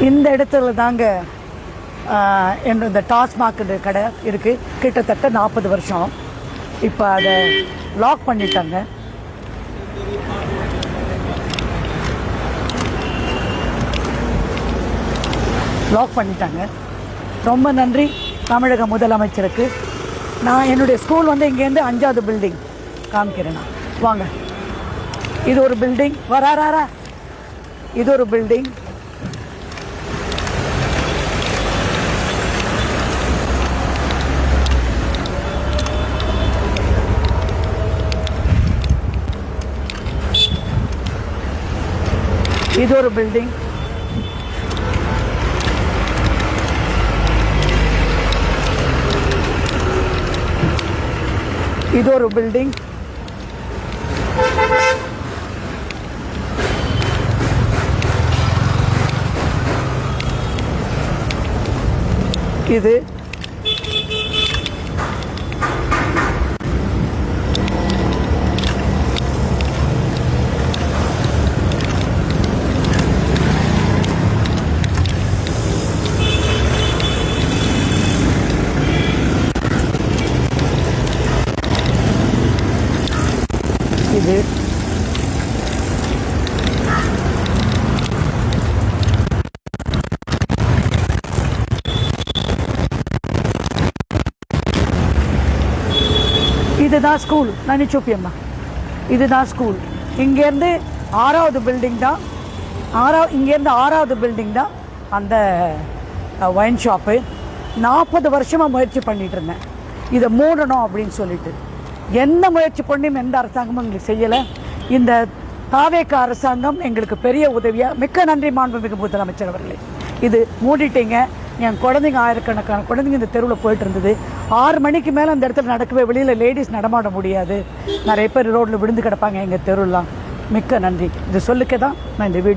இந்த இடத்துல தாங்க இந்த டாஸ்மாக் கடை இருக்குது. கிட்டத்தட்ட 40 வருஷம். இப்போ அதை லாக் பண்ணிட்டாங்க. ரொம்ப நன்றி தமிழக முதலமைச்சருக்கு. நான் என்னுடைய ஸ்கூல் இங்கேருந்து 5வது பில்டிங் காமிக்கிறேன். வாங்க, இது ஒரு பில்டிங். வராரா, இது ஒரு பில்டிங். இது ஒரு பில்டிங். இது ஒரு பில்டிங். இது இது இதுதான் ஸ்கூல். நான் சூப்பியம்மா, இதுதான் ஸ்கூல். இங்கேருந்து 6வது பில்டிங் தான். இங்கேருந்து 6வது பில்டிங் தான் அந்த ஒயின் ஷாப்பு. 40 வருஷமாக முயற்சி பண்ணிகிட்டு இருந்தேன் இதை மூடணும் அப்படின்னு சொல்லிட்டு. எந்த முயற்சி பண்ணியும் எந்த அரசாங்கமும் எங்களுக்கு செய்யலை. இந்த தாவேக அரசாங்கம் எங்களுக்கு பெரிய உதவியாக. மிக்க நன்றி மாண்புமிகு முதலமைச்சர் அவர்களே. இது மூடிட்டீங்க. என் குழந்தைங்க, ஆயிரக்கணக்கான குழந்தைங்க இந்த தெருவில் போயிட்டு இருந்தது. 6 மணிக்கு மேலே அந்த இடத்துல நடக்கவே, வெளியில் லேடிஸ் நடமாட முடியாது. நிறைய பேர் ரோட்டில் விழுந்து கிடப்பாங்க எங்கள் தெருலாம். மிக்க நன்றி. இது சொல்லிக்க தான் நான் இந்த வீடியோ